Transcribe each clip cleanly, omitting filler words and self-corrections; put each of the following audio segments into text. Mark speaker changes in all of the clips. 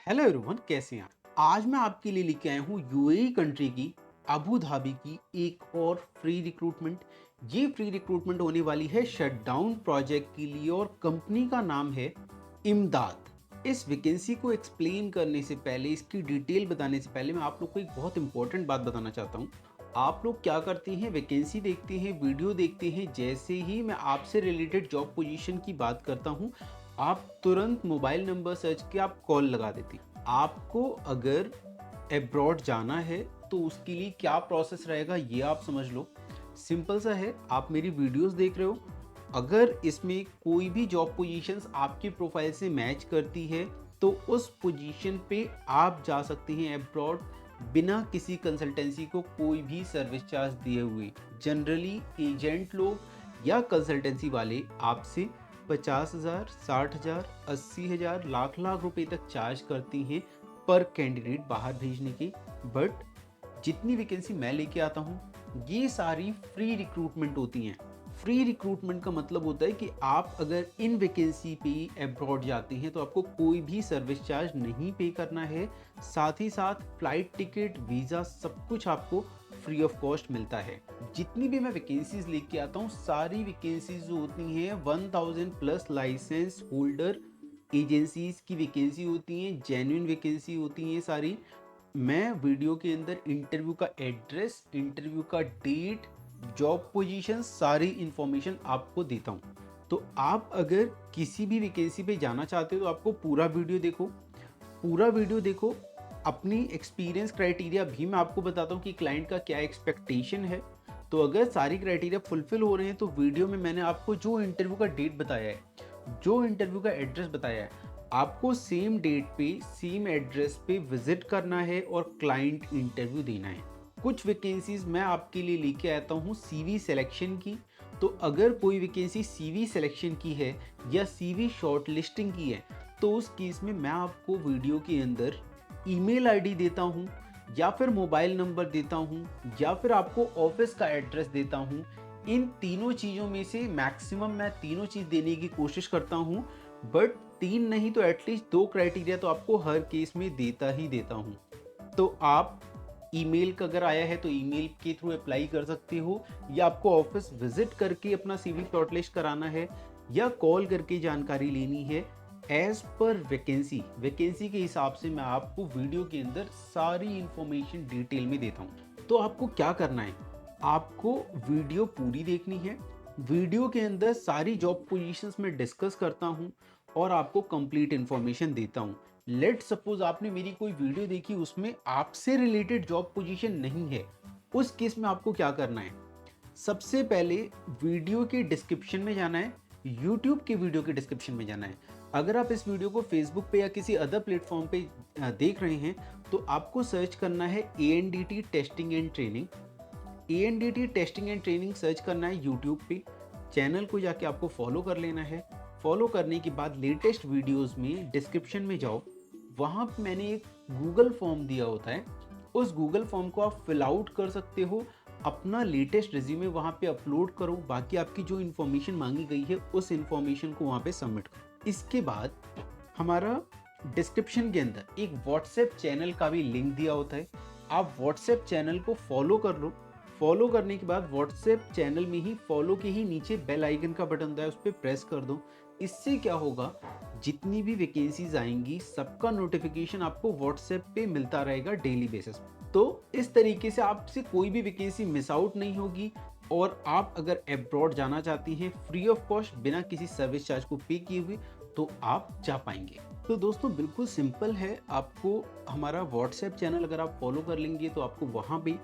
Speaker 1: Hello everyone, कैसे हैं आप? आज मैं आपके लिए लेके आया हूँ यूएई कंट्री की अबू धाबी की एक और फ्री रिक्रूटमेंट। ये फ्री रिक्रूटमेंट होने वाली है शटडाउन प्रोजेक्ट के लिए और कंपनी का नाम है इमदाद। इस वैकेंसी को एक्सप्लेन करने से पहले, इसकी डिटेल बताने से पहले मैं आप लोग को एक बहुत इंपॉर्टेंट बात बताना चाहता हूँ। आप लोग क्या करते हैं, वैकेंसी देखते हैं, वीडियो देखते हैं, जैसे ही मैं आपसे रिलेटेड जॉब पोजीशन की बात करता हूँ आप तुरंत मोबाइल नंबर सर्च के आप कॉल लगा देती। आपको अगर अब्रॉड जाना है तो उसके लिए क्या प्रोसेस रहेगा ये आप समझ लो। सिंपल सा है, आप मेरी वीडियोस देख रहे हो, अगर इसमें कोई भी जॉब पोजीशंस आपकी प्रोफाइल से मैच करती है तो उस पोजीशन पे आप जा सकते हैं अब्रॉड बिना किसी कंसल्टेंसी को कोई भी सर्विस चार्ज दिए हुए। जनरली एजेंट लोग या कंसल्टेंसी वाले आपसे 50,000, 60,000, 80,000, लाख लाख रुपए तक चार्ज करती हैं पर कैंडिडेट बाहर भेजने की। बट जितनी वैकेंसी मैं लेके आता हूँ ये सारी फ्री रिक्रूटमेंट होती हैं। फ्री रिक्रूटमेंट का मतलब होता है कि आप अगर इन वैकेंसी पे अब्रॉड जाते हैं तो आपको कोई भी सर्विस चार्ज नहीं पे करना है। साथ ही साथ फ्लाइट टिकट, वीज़ा सब कुछ आपको फ्री ऑफ कॉस्ट मिलता है। जितनी भी मैं वैकेंसीज लेके आता हूँ सारी वैकेंसीज जो होती हैं 1000 प्लस लाइसेंस होल्डर एजेंसीज की वैकेंसी होती हैं, जेन्युइन वैकेंसी होती हैं सारी। मैं वीडियो के अंदर इंटरव्यू का एड्रेस, इंटरव्यू का डेट, जॉब पोजीशन सारी इंफॉर्मेशन आपको देता हूँ। तो आप अगर किसी भी वैकेंसी पे जाना चाहते हो तो आपको पूरा वीडियो देखो, पूरा वीडियो देखो। अपनी एक्सपीरियंस क्राइटेरिया भी मैं आपको बताता हूँ कि क्लाइंट का क्या एक्सपेक्टेशन है। तो अगर सारी क्राइटेरिया फुलफिल हो रहे हैं तो वीडियो में मैंने आपको जो इंटरव्यू का डेट बताया है, जो इंटरव्यू का एड्रेस बताया है, आपको सेम डेट पे सेम एड्रेस पे विजिट करना है और क्लाइंट इंटरव्यू देना है। कुछ वैकेंसीज मैं आपके लिए लेके आता हूँ सीवी सिलेक्शन की। तो अगर कोई वैकेंसी सीवी सिलेक्शन की है या सीवी शॉर्ट लिस्टिंग की है तो उस केस में मैं आपको वीडियो के अंदर ईमेल आईडी देता हूँ या फिर मोबाइल नंबर देता हूँ या फिर आपको ऑफिस का एड्रेस देता हूँ। इन तीनों चीज़ों में से मैक्सिमम मैं तीनों चीज़ देने की कोशिश करता हूँ। बट तीन नहीं तो एटलीस्ट दो क्राइटेरिया तो आपको हर केस में देता ही देता हूँ। तो आप ईमेल का अगर आया है तो ईमेल के थ्रू अप्लाई कर सकते हो या आपको ऑफिस विजिट करके अपना सीवी शॉर्टलिस्ट कराना है या कॉल करके जानकारी लेनी है। एज पर वैकेंसी, वैकेंसी के हिसाब से मैं आपको वीडियो के अंदर सारी इंफॉर्मेशन डिटेल में देता हूँ। तो आपको क्या करना है, आपको वीडियो पूरी देखनी है। वीडियो के अंदर सारी जॉब पोजीशंस में डिस्कस करता हूँ और आपको कंप्लीट इंफॉर्मेशन देता हूँ। लेट सपोज आपने मेरी कोई वीडियो देखी उसमें आपसे रिलेटेड जॉब पोजीशन नहीं है, उस केस में आपको क्या करना है, सबसे पहले वीडियो के डिस्क्रिप्शन में जाना है, यूट्यूब के वीडियो के डिस्क्रिप्शन में जाना है। अगर आप इस वीडियो को फेसबुक पे या किसी अदर प्लेटफॉर्म पे देख रहे हैं तो आपको सर्च करना है ANDT testing and training. ANDT testing and training search करना है यूट्यूब पे। चैनल को जाके आपको फॉलो कर लेना है। फॉलो करने के बाद लेटेस्ट वीडियोस में डिस्क्रिप्शन में जाओ, वहाँ पे मैंने एक गूगल फॉर्म दिया होता है, उस गूगल फॉर्म को आप फिल आउट कर सकते हो। अपना लेटेस्ट रिज्यूमे वहाँ पे अपलोड करो, बाकी आपकी जो इन्फॉर्मेशन मांगी गई है उस इन्फॉर्मेशन को वहाँ पे सबमिट करो। इसके बाद हमारा डिस्क्रिप्शन के अंदर एक व्हाट्सएप चैनल का भी लिंक दिया होता है, आप व्हाट्सएप चैनल को फॉलो कर लो। फॉलो करने के बाद व्हाट्सएप चैनल में ही फॉलो के ही नीचे बेल आइकन का बटन होता है, उस पर प्रेस कर दो। इससे क्या होगा, जितनी भी वैकेंसीज आएंगी सबका नोटिफिकेशन आपको व्हाट्सएप पे मिलता रहेगा डेली बेसिस पे। तो इस तरीके से आपसे कोई भी वैकेंसी मिस आउट नहीं होगी और आप अगर अब्रॉड जाना चाहती हैं फ्री ऑफ कॉस्ट बिना किसी सर्विस चार्ज को पे किए हुए तो आप जा पाएंगे। तो दोस्तों बिल्कुल सिंपल है, आपको हमारा व्हाट्सएप चैनल अगर आप फॉलो कर लेंगे तो आपको वहाँ पे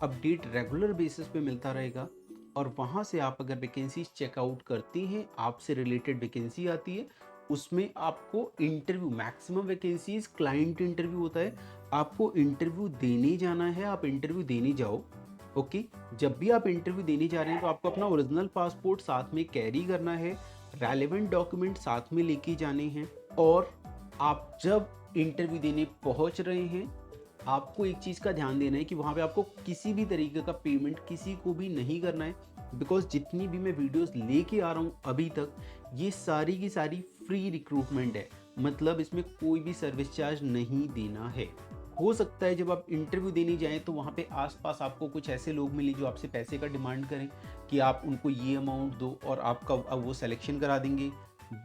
Speaker 1: अपडेट रेगुलर बेसिस पे मिलता रहेगा और वहाँ से आप अगर वैकेंसीज चेकआउट करती हैं, आपसे रिलेटेड वैकेंसी आती है, उसमें आपको interview, maximum vacancies client interview होता है, आपको इंटरव्यू देने जाना है, आप इंटरव्यू देने जाओ। ओके, जब भी आप इंटरव्यू देने जा रहे हैं तो आपको अपना ओरिजिनल पासपोर्ट साथ में कैरी करना है, रेलेवेंट डॉक्यूमेंट साथ में लेके जाने हैं। और आप जब इंटरव्यू देने पहुंच रहे हैं आपको एक चीज़ का ध्यान देना है कि वहाँ पे आपको किसी भी तरीके का पेमेंट किसी को भी नहीं करना है। बिकॉज जितनी भी मैं वीडियोस लेके आ रहा हूँ अभी तक ये सारी की सारी फ्री रिक्रूटमेंट है। मतलब इसमें कोई भी सर्विस चार्ज नहीं देना है। हो सकता है जब आप इंटरव्यू देने जाएँ तो वहाँ पे आस-पास आपको कुछ ऐसे लोग मिले जो आपसे पैसे का डिमांड करें कि आप उनको ये अमाउंट दो और आपका अब वो सिलेक्शन करा देंगे।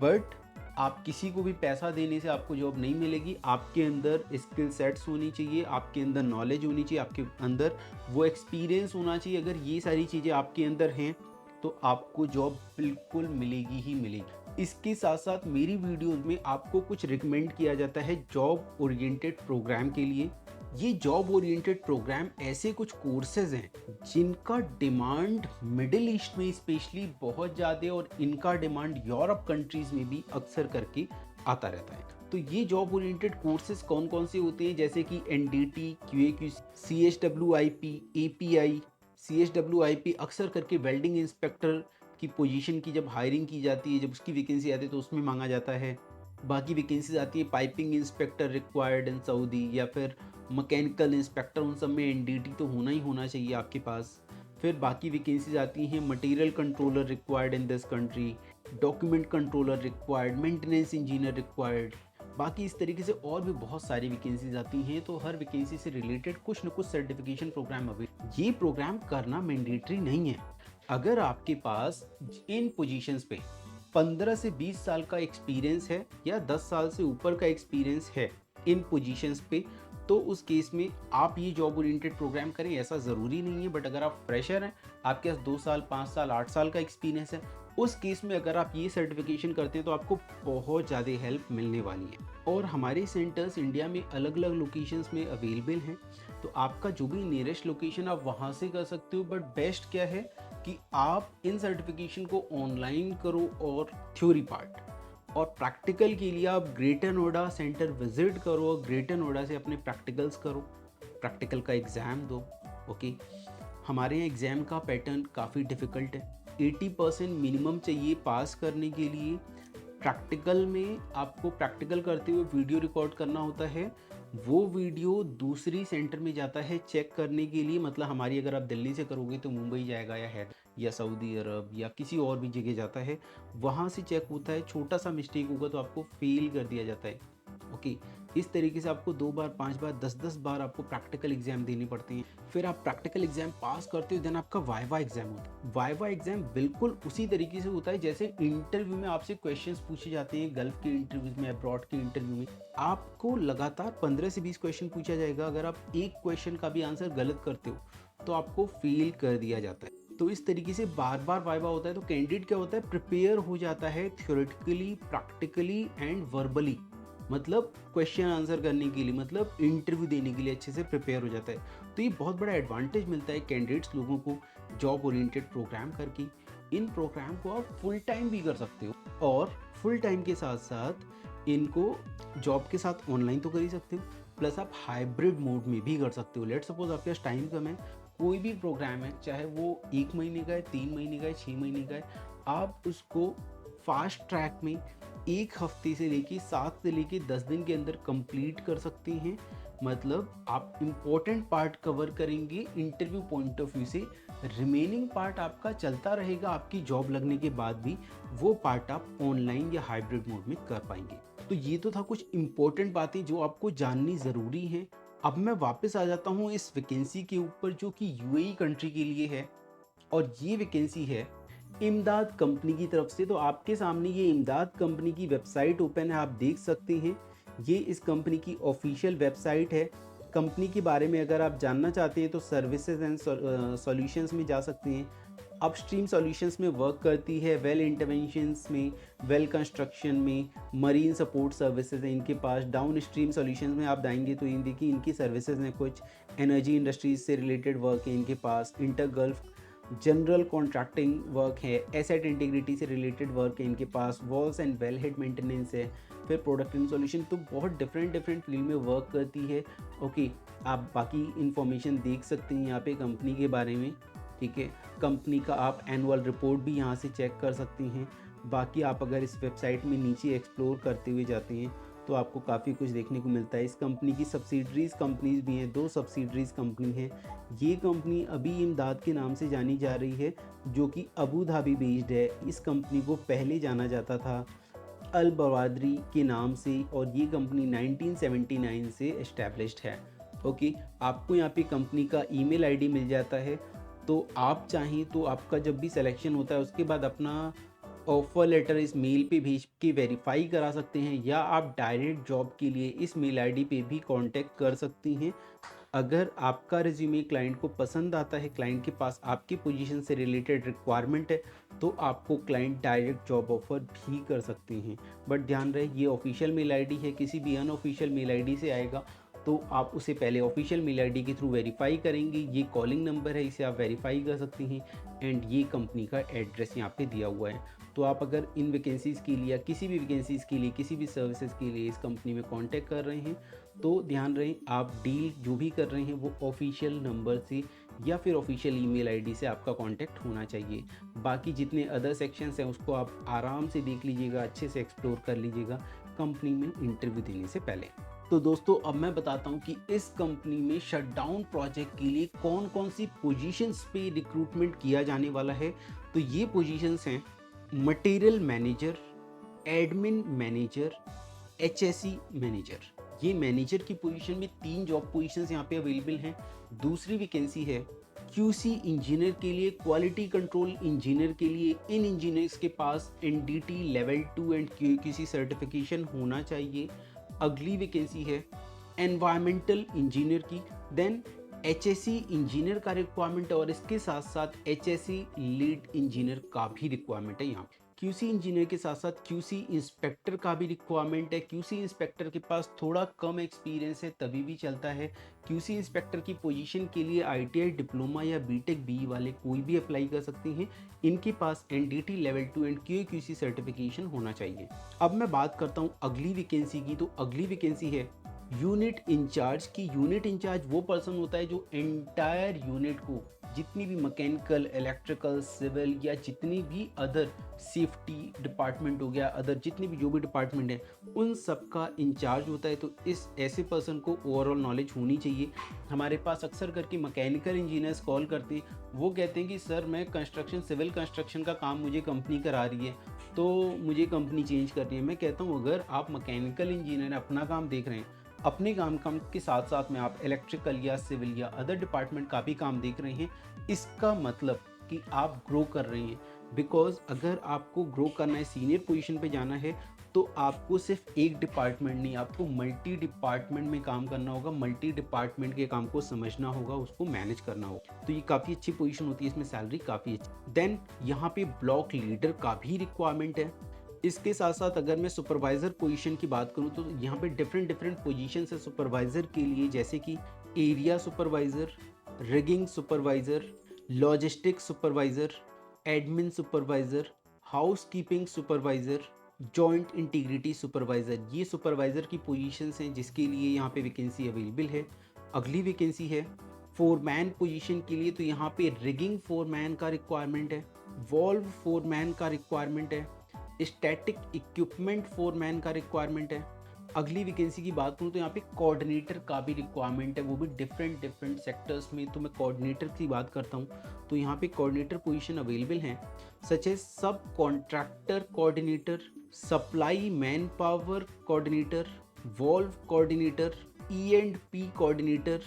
Speaker 1: बट आप किसी को भी पैसा देने से आपको जॉब नहीं मिलेगी। आपके अंदर स्किल सेट्स होनी चाहिए, आपके अंदर नॉलेज होनी चाहिए, आपके अंदर वो एक्सपीरियंस होना चाहिए। अगर ये सारी चीज़ें आपके अंदर हैं तो आपको जॉब बिल्कुल मिलेगी ही मिलेगी। इसके साथ साथ मेरी वीडियोज़ में आपको कुछ रिकमेंड किया जाता है जॉब ओरिएंटेड प्रोग्राम के लिए। ये जॉब ओरिएंटेड प्रोग्राम ऐसे कुछ कोर्सेज़ हैं जिनका डिमांड मिडिल ईस्ट में स्पेशली बहुत ज़्यादा और इनका डिमांड यूरोप कंट्रीज़ में भी अक्सर करके आता रहता है। तो ये जॉब ओरिएंटेड कोर्सेज़ कौन-कौन से होते हैं, जैसे कि एनडीटी, क्यूएक्यूसी, सीएचडब्ल्यूआईपी, एपीआई, सीएचडब्ल्यूआईपी अक्सर करके वेल्डिंग इंस्पेक्टर की पोजीशन की जब हायरिंग की जाती है, जब उसकी वैकेंसी आती है तो उसमें मांगा जाता है। बाकी वैकेंसीज आती है piping inspector required in Saudi, या फिर मैकेनिकल इंस्पेक्टर, उन सब में एनडीटी तो होना ही होना चाहिए आपके पास। फिर बाकी वैकेंसीज आती हैं material controller required in this country, document controller required, maintenance engineer required. बाकी इस तरीके से और भी बहुत सारी वैकेंसीज आती हैं। तो हर वैकेंसी से रिलेटेड कुछ न कुछ सर्टिफिकेशन प्रोग्राम अवेलेबल। ये प्रोग्राम करना मैंडेटरी नहीं है। अगर आपके पास इन पोजीशंस पे 15 से 20 साल का एक्सपीरियंस है या 10 साल से ऊपर का एक्सपीरियंस है इन पोजीशंस पे, तो उस केस में आप ये जॉब ओरिएंटेड प्रोग्राम करें। ऐसा ज़रूरी नहीं है, बट अगर आप फ्रेशर हैं, आपके पास 2 साल, 5 साल, 8 साल का एक्सपीरियंस है, उस केस में अगर आप ये सर्टिफिकेशन करते हैं तो आपको बहुत ज़्यादा हेल्प मिलने वाली है। और हमारे सेंटर्स इंडिया में अलग अलग लोकेशंस में अवेलेबल हैं, तो आपका जो भी नियरेस्ट लोकेशन आप वहाँ से कर सकते हो। बट बेस्ट क्या है कि आप इन सर्टिफिकेशन को ऑनलाइन करो और थ्योरी पार्ट, और प्रैक्टिकल के लिए आप ग्रेटर नोएडा सेंटर विजिट करो और ग्रेटर नोएडा से अपने प्रैक्टिकल्स करो, प्रैक्टिकल का एग्ज़ाम दो। ओके, हमारे यहाँ एग्ज़ाम का पैटर्न काफ़ी डिफ़िकल्ट है। 80% मिनिमम चाहिए पास करने के लिए। प्रैक्टिकल में आपको प्रैक्टिकल करते हुए वीडियो रिकॉर्ड करना होता है। वो वीडियो दूसरी सेंटर में जाता है चेक करने के लिए। मतलब हमारी अगर आप दिल्ली से करोगे तो मुंबई जाएगा या हैद या सऊदी अरब या किसी और भी जगह जाता है, वहाँ से चेक होता है। छोटा सा मिस्टेक होगा तो आपको फेल कर दिया जाता है। ओके, इस तरीके से आपको 2 बार, 5 बार, 10-10 बार आपको प्रैक्टिकल एग्जाम देनी पड़ती हैं। फिर आप प्रैक्टिकल एग्जाम पास करते हो, देन आपका वाइवा एग्जाम होता है। वाइवा एग्जाम बिल्कुल उसी तरीके से होता है जैसे इंटरव्यू में आपसे क्वेश्चंस पूछे जाते हैं। गल्फ के इंटरव्यूज में, अब्रॉड के इंटरव्यू में आपको लगातार 15 से 20 क्वेश्चन पूछा जाएगा। अगर आप एक क्वेश्चन का भी आंसर गलत करते हो तो आपको फेल कर दिया जाता है। तो इस तरीके से बार बार वाइवा होता है। तो कैंडिडेट क्या होता है, प्रिपेयर हो जाता है थ्योरेटिकली, प्रैक्टिकली एंड वर्बली। मतलब क्वेश्चन आंसर करने के लिए, मतलब इंटरव्यू देने के लिए अच्छे से प्रिपेयर हो जाता है। तो ये बहुत बड़ा एडवांटेज मिलता है कैंडिडेट्स लोगों को जॉब ओरिएंटेड प्रोग्राम करके। इन प्रोग्राम को आप फुल टाइम भी कर सकते हो, और फुल टाइम के साथ साथ इनको जॉब के साथ ऑनलाइन तो कर ही सकते हो, प्लस आप हाइब्रिड मोड में भी कर सकते हो। लेट सपोज आपके पास टाइम कम है, कोई भी प्रोग्राम है, चाहे वो 1 महीने का है, 3 महीने का है, 6 महीने का है, आप उसको फास्ट ट्रैक में 1 हफ्ते से लेके 7 से लेके 10 दिन के अंदर कंप्लीट कर सकते हैं। मतलब आप इम्पोर्टेंट पार्ट कवर करेंगे इंटरव्यू पॉइंट ऑफ व्यू से, रिमेनिंग पार्ट आपका चलता रहेगा आपकी जॉब लगने के बाद भी। वो पार्ट आप ऑनलाइन या हाइब्रिड मोड में कर पाएंगे। तो ये तो था कुछ इंपॉर्टेंट बातें जो आपको जाननी ज़रूरी है। अब मैं वापस आ जाता हूँ इस वैकेंसी के ऊपर जो कि यूएई कंट्री के लिए है, और ये वैकेंसी है इमदाद कंपनी की तरफ से। तो आपके सामने ये इमदाद कंपनी की वेबसाइट ओपन है, आप देख सकते हैं। ये इस कंपनी की ऑफिशियल वेबसाइट है। कंपनी के बारे में अगर आप जानना चाहते हैं तो सर्विसेज एंड सॉल्यूशंस में जा सकते हैं। अपस्ट्रीम सॉल्यूशंस में वर्क करती है, वेल इंटरवेंशंस में, वेल कंस्ट्रक्शन में, मरीन सपोर्ट सर्विसेज है इनके पास। डाउन स्ट्रीम सॉल्यूशंस में आप जाएंगे तो इन देखिए इनकी सर्विसेज हैं कुछ। एनर्जी इंडस्ट्रीज से रिलेटेड वर्क है इनके पास। Inter gulf general contracting work है। एसेट इंटीग्रिटी से रिलेटेड वर्क है इनके पास। Wells and well head maintenance है। फिर प्रोडक्ट इन सॉल्यूशन, तो बहुत डिफरेंट फील्ड में वर्क करती है। ओके, आप बाकी इन्फॉर्मेशन देख सकते हैं यहाँ पे कंपनी के बारे में। ठीक है, कंपनी का आप एनुअल रिपोर्ट भी यहाँ से चेक कर सकते हैं। बाकी आप अगर इस वेबसाइट में नीचे एक्सप्लोर करते हुए जाते हैं तो आपको काफ़ी कुछ देखने को मिलता है। इस कंपनी की सब्सिडरीज कंपनीज भी हैं, 2 सब्सिडरीज कंपनी हैं। ये कंपनी अभी इमदाद के नाम से जानी जा रही है, जो कि अबू धाबी बेस्ड है। इस कंपनी को पहले जाना जाता था अल बवादरी के नाम से, और ये कंपनी 1979 से एस्टेब्लिश्ड है। ओके, आपको यहाँ पे कंपनी का ईमेल आईडी मिल जाता है, तो आप चाहें तो आपका जब भी सिलेक्शन होता है उसके बाद अपना ऑफ़र लेटर इस मेल पे भेज के वेरीफाई करा सकते हैं, या आप डायरेक्ट जॉब के लिए इस मेल आईडी पे भी कांटेक्ट कर सकती हैं। अगर आपका रिज्यूमे क्लाइंट को पसंद आता है, क्लाइंट के पास आपकी पोजीशन से रिलेटेड रिक्वायरमेंट है, तो आपको क्लाइंट डायरेक्ट जॉब ऑफर भी कर सकते हैं। बट ध्यान रहे, ये ऑफिशियल मेल आईडी है, किसी भी अनऑफिशियल मेल आईडी से आएगा तो आप उसे पहले ऑफिशियल मेल आईडी के थ्रू वेरीफाई करेंगे। ये कॉलिंग नंबर है, इसे आप वेरीफाई कर सकते हैं, एंड ये कंपनी का एड्रेस यहाँ पे दिया हुआ है। तो आप अगर इन वैकेंसीज़ के लिए या किसी भी वैकेंसीज़ के लिए, किसी भी सर्विसेज के लिए इस कंपनी में कांटेक्ट कर रहे हैं, तो ध्यान रहे आप डील जो भी कर रहे हैं वो ऑफिशियल नंबर से या फिर ऑफिशियल ईमेल आईडी से आपका कांटेक्ट होना चाहिए। बाकी जितने अदर सेक्शंस हैं उसको आप आराम से देख लीजिएगा, अच्छे से एक्सप्लोर कर लीजिएगा कंपनी में इंटरव्यू देने से पहले। तो दोस्तों, अब मैं बताता हूँ कि इस कंपनी में शटडाउन प्रोजेक्ट के लिए कौन कौन सी पोजीशंस पे रिक्रूटमेंट किया जाने वाला है। तो ये पोजीशंस हैं material manager, admin manager, HSE manager. ये मैनेजर की पोजीशन में 3 जॉब पोजीशंस यहाँ पे अवेलेबल हैं। दूसरी वैकेंसी है क्यूसी इंजीनियर के लिए, क्वालिटी कंट्रोल इंजीनियर के लिए। इन इंजीनियर्स के पास NDT level 2 and QC certification होना चाहिए। अगली वैकेंसी है एनवायरमेंटल इंजीनियर की। देन एचएससी इंजीनियर का रिक्वायरमेंट है, और इसके साथ साथ एचएससी लीड इंजीनियर का भी रिक्वायरमेंट है। यहाँ पे क्यूसी इंजीनियर के साथ साथ क्यूसी इंस्पेक्टर का भी रिक्वायरमेंट है। क्यूसी इंस्पेक्टर के पास थोड़ा कम एक्सपीरियंस है तभी भी चलता है। क्यूसी इंस्पेक्टर की पोजीशन के लिए आईटीआई डिप्लोमा या बीटेक बी वाले कोई भी अप्लाई कर सकते हैं। इनके पास NDT level 2 and QC certification होना चाहिए। अब मैं बात करता हूँ अगली वैकेंसी की। तो अगली वैकेंसी है यूनिट इंचार्ज की। यूनिट इंचार्ज वो पर्सन होता है जो एंटायर यूनिट को, जितनी भी मैकेनिकल, इलेक्ट्रिकल, सिविल या जितनी भी अदर सेफ्टी डिपार्टमेंट हो गया, अदर जितनी भी जो भी डिपार्टमेंट है, उन सब का इंचार्ज होता है। तो इस ऐसे पर्सन को ओवरऑल नॉलेज होनी चाहिए। हमारे पास अक्सर करके मैकेनिकल इंजीनियर्स कॉल करते हैं, वो कहते हैं कि सर मैं कंस्ट्रक्शन, सिविल कंस्ट्रक्शन का काम मुझे कंपनी करा रही है तो मुझे कंपनी चेंज करनी है। मैं कहता हूँ अगर आप मैकेनिकल इंजीनियर अपना काम देख रहे हैं, अपने काम के साथ साथ में आप इलेक्ट्रिकल या सिविल या अदर डिपार्टमेंट का भी काम देख रहे हैं, इसका मतलब कि आप ग्रो कर रहे हैं। बिकॉज अगर आपको ग्रो करना है, सीनियर पोजीशन पे जाना है, तो आपको सिर्फ एक डिपार्टमेंट नहीं, आपको मल्टी डिपार्टमेंट में काम करना होगा, मल्टी डिपार्टमेंट के काम को समझना होगा, उसको मैनेज करना होगा। तो ये काफ़ी अच्छी पोजीशन होती है, इसमें सैलरी काफ़ी अच्छी। देन यहाँ पे ब्लॉक लीडर का भी रिक्वायरमेंट है। इसके साथ साथ अगर मैं सुपरवाइज़र पोजीशन की बात करूं तो यहाँ पे डिफरेंट पोजीशन है सुपरवाइज़र के लिए, जैसे कि area supervisor, rigging supervisor, logistic supervisor, admin supervisor, house keeping supervisor, joint integrity supervisor. ये सुपरवाइज़र की पोजीशंस हैं जिसके लिए यहाँ पे वैकेंसी अवेलेबल है। अगली वैकेंसी है फोरमैन पोजीशन के लिए। तो यहाँ पे रिगिंग फोरमैन का रिक्वायरमेंट है, वॉल्व फोरमैन का रिक्वायरमेंट है, स्टैटिक इक्विपमेंट फोरमैन का रिक्वायरमेंट है। अगली वैकेंसी की बात करूँ तो यहाँ पे कोऑर्डिनेटर का भी रिक्वायरमेंट है, वो भी डिफरेंट सेक्टर्स में। तो मैं कोऑर्डिनेटर की बात करता हूँ तो यहाँ पे कोऑर्डिनेटर पोजीशन अवेलेबल हैं, सच एज सब contractor coordinator, supply man power coordinator, valve coordinator, E&P coordinator,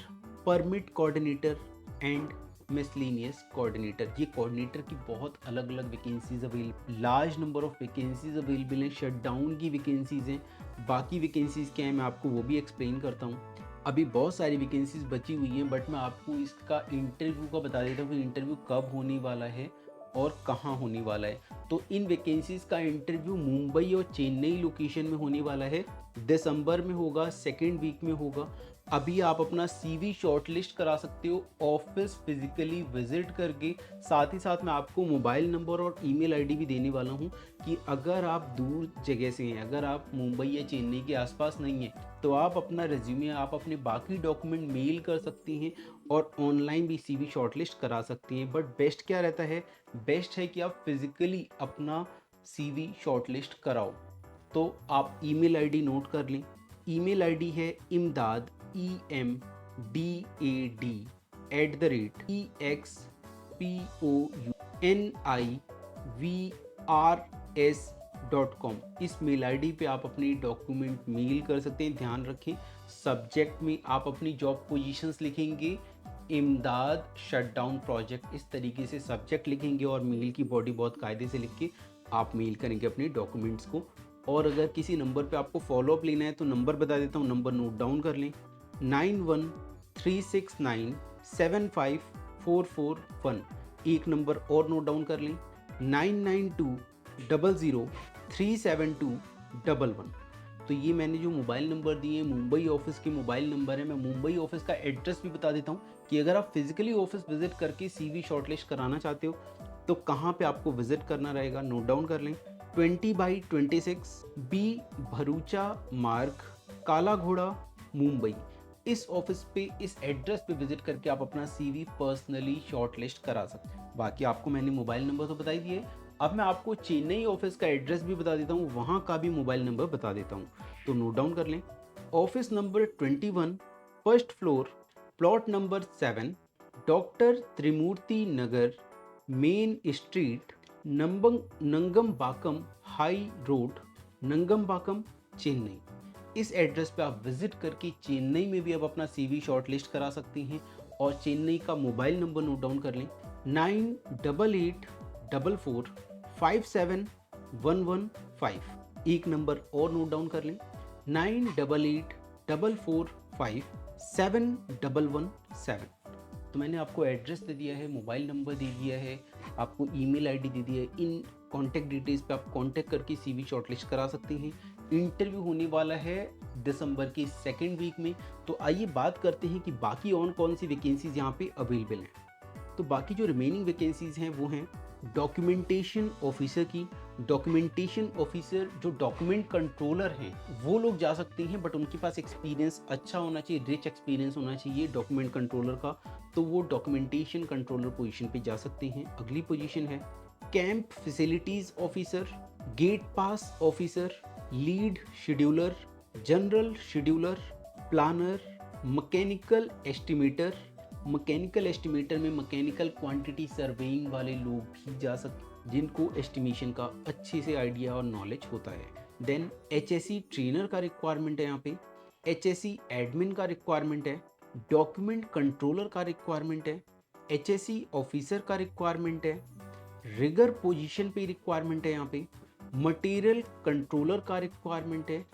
Speaker 1: permit coordinator and miscellaneous coordinator. ये कोऑर्डिनेटर की बहुत अलग अलग vacancies available, large number of vacancies available हैं। शटडाउन की वैकेंसीज हैं। बाकी वैकेंसीज क्या है मैं आपको वो भी एक्सप्लेन करता हूँ। अभी बहुत सारी वैकेंसीज बची हुई हैं, बट मैं आपको इसका इंटरव्यू का बता देता हूँ कि इंटरव्यू कब होने वाला है और कहाँ होने वाला है। तो इन वैकेंसीज का इंटरव्यू मुंबई और चेन्नई लोकेशन में होने वाला है। दिसंबर में होगा, सेकेंड वीक में होगा। अभी आप अपना सीवी शॉर्टलिस्ट करा सकते हो ऑफिस फिजिकली विजिट करके। साथ ही साथ मैं आपको मोबाइल नंबर और ईमेल आईडी भी देने वाला हूं कि अगर आप दूर जगह से हैं, अगर आप मुंबई या चेन्नई के आसपास नहीं हैं, तो आप अपना रिज्यूमे, आप अपने बाकी डॉक्यूमेंट मेल कर सकती हैं और ऑनलाइन भी सीवी शॉर्टलिस्ट करा सकती हैं। बट बेस्ट क्या रहता है, बेस्ट है कि आप फिजिकली अपना सीवी शॉर्टलिस्ट कराओ। तो आप ईमेल आईडी नोट कर लें। ईमेल आईडी है इमदाद EMDAD@EXPOUNIVRS imdad@gmail.com इस मेल आईडी पे आप अपनी डॉक्यूमेंट मेल कर सकते हैं। ध्यान रखें, सब्जेक्ट में आप अपनी जॉब पोजीशंस लिखेंगे इमदाद शटडाउन प्रोजेक्ट, इस तरीके से सब्जेक्ट लिखेंगे और मेल की बॉडी बहुत कायदे से लिख के आप मेल करेंगे अपने डॉक्यूमेंट्स को। और अगर किसी नंबर पे आपको फॉलोअप लेना है तो नंबर बता देता हूँ, नंबर नोट डाउन कर लें 9136975441। एक नंबर और नोट डाउन कर लें 9920037211। तो ये मैंने जो मोबाइल नंबर दिए हैं मुंबई ऑफिस के मोबाइल नंबर है। मैं मुंबई ऑफिस का एड्रेस भी बता देता हूँ कि अगर आप फिजिकली ऑफिस विजिट करके सीवी शॉर्टलिस्ट कराना चाहते हो तो कहाँ पे आपको विजिट करना रहेगा, नोट डाउन कर लें 20/26 बी भरूचा मार्ग, काला घोड़ा, मुंबई। इस ऑफिस पे, इस एड्रेस पे विजिट करके आप अपना सीवी पर्सनली शॉर्टलिस्ट करा सकते हैं। बाकी आपको मैंने मोबाइल नंबर तो बता ही दिए, अब मैं आपको चेन्नई ऑफिस का एड्रेस भी बता देता हूँ, वहाँ का भी मोबाइल नंबर बता देता हूँ, तो नोट डाउन कर लें। Office number 21, first floor, plot number 7, doctor Trimurti Nagar, main street, Nungambakkam high road, Nungambakkam, Chennai. इस एड्रेस पे आप विजिट करके चेन्नई में भी आप अपना सीवी शॉर्टलिस्ट करा सकते हैं। और चेन्नई का मोबाइल नंबर नोट डाउन कर लें 9884457115। एक नंबर और नोट डाउन कर लें 9884457117। तो मैंने आपको एड्रेस दे दिया है, मोबाइल नंबर दे दिया है, आपको ईमेल आईडी दे दिया है। इन कॉन्टैक्ट डिटेल्स पे आप कॉन्टैक्ट करके सीवी शॉर्टलिस्ट करा सकते हैं। इंटरव्यू होने वाला है दिसंबर की सेकेंड वीक में। तो आइए बात करते हैं कि बाकी और कौन सी वैकेंसीज यहाँ पे अवेलेबल हैं। तो बाकी जो रिमेनिंग वैकेंसीज हैं वो हैं डॉक्यूमेंटेशन ऑफिसर की। डॉक्यूमेंटेशन ऑफिसर जो डॉक्यूमेंट कंट्रोलर हैं वो लोग जा सकते हैं, बट उनके पास एक्सपीरियंस अच्छा होना चाहिए, रिच एक्सपीरियंस होना चाहिए डॉक्यूमेंट कंट्रोलर का, तो वो डॉक्यूमेंटेशन कंट्रोलर पोजीशन पे जा सकते हैं। अगली पोजीशन है camp facilities officer, gate pass officer, lead scheduler, general scheduler, planner, mechanical estimator. Mechanical estimator में मैकेनिकल क्वांटिटी सर्वेइंग वाले लोग भी जा सकते, जिनको एस्टिमेशन का अच्छे से आइडिया और नॉलेज होता है। देन HSE ट्रेनर का रिक्वायरमेंट है यहाँ पे, HSE एडमिन का रिक्वायरमेंट है, डॉक्यूमेंट कंट्रोलर का रिक्वायरमेंट है, HSE ऑफिसर का रिक्वायरमेंट है, रिगर पोजीशन पे रिक्वायरमेंट है यहाँ पे, मटेरियल कंट्रोलर का रिक्वायरमेंट है,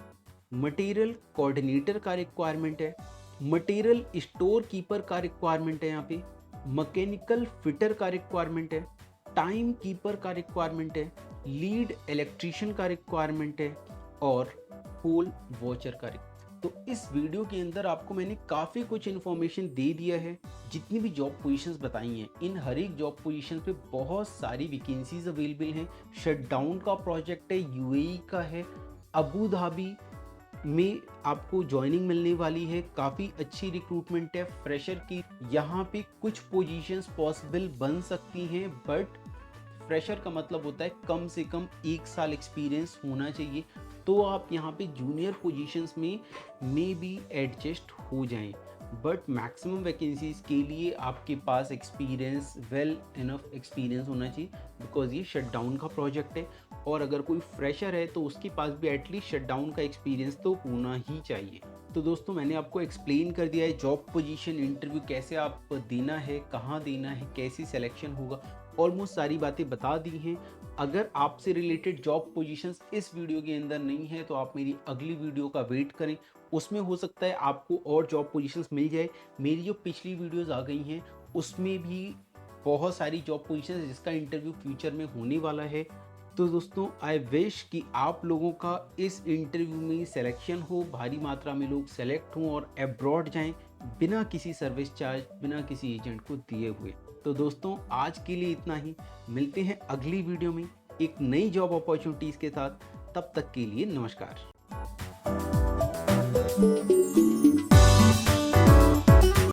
Speaker 1: मटेरियल कोऑर्डिनेटर का रिक्वायरमेंट है, मटेरियल स्टोर कीपर का रिक्वायरमेंट है यहाँ पे, मैकेनिकल फिटर का रिक्वायरमेंट है, टाइम कीपर का रिक्वायरमेंट है, लीड इलेक्ट्रीशियन का रिक्वायरमेंट है और पोल वॉचर का रिक्वायरमेंट। तो इस वीडियो के अंदर आपको मैंने काफ़ी कुछ इन्फॉर्मेशन दे दिया है। जितनी भी जॉब पोजीशंस बताई हैं, इन हर एक जॉब पोजीशन पे बहुत सारी वैकेंसीज अवेलेबल हैं। शटडाउन का प्रोजेक्ट है, UAE का है, अबू धाबी में आपको ज्वाइनिंग मिलने वाली है। काफ़ी अच्छी रिक्रूटमेंट है फ्रेशर की। यहाँ पे कुछ पोजीशंस पॉसिबल बन सकती हैं, बट फ्रेशर का मतलब होता है कम से कम 1 साल एक्सपीरियंस होना चाहिए, तो आप यहाँ पे जूनियर पोजीशंस में मे बी एडजस्ट हो जाएं। बट मैक्सिमम वैकेंसीज के लिए आपके पास एक्सपीरियंस, वेल इनफ एक्सपीरियंस होना चाहिए, बिकॉज ये शटडाउन का प्रोजेक्ट है। और अगर कोई फ्रेशर है तो उसके पास भी एटलीस्ट शटडाउन का एक्सपीरियंस तो होना ही चाहिए। तो दोस्तों मैंने आपको एक्सप्लेन कर दिया है जॉब पोजीशन इंटरव्यू कैसे आप देना है, कहाँ देना है, कैसे सिलेक्शन होगा, ऑलमोस्ट सारी बातें बता दी हैं। अगर आपसे रिलेटेड जॉब पोजीशंस इस वीडियो के अंदर नहीं है तो आप मेरी अगली वीडियो का वेट करें, उसमें हो सकता है आपको और जॉब पोजीशंस मिल जाए। मेरी जो पिछली वीडियोस आ गई हैं उसमें भी बहुत सारी जॉब पोजीशंस जिसका इंटरव्यू फ्यूचर में होने वाला है। तो दोस्तों आई विश कि आप लोगों का इस इंटरव्यू में सिलेक्शन हो, भारी मात्रा में लोग सेलेक्ट हों और अब्रॉड जाएं बिना किसी सर्विस चार्ज, बिना किसी एजेंट को दिए हुए। तो दोस्तों आज के लिए इतना ही, मिलते हैं अगली वीडियो में एक नई जॉब अपॉर्चुनिटीज़ के साथ। तब तक के लिए नमस्कार।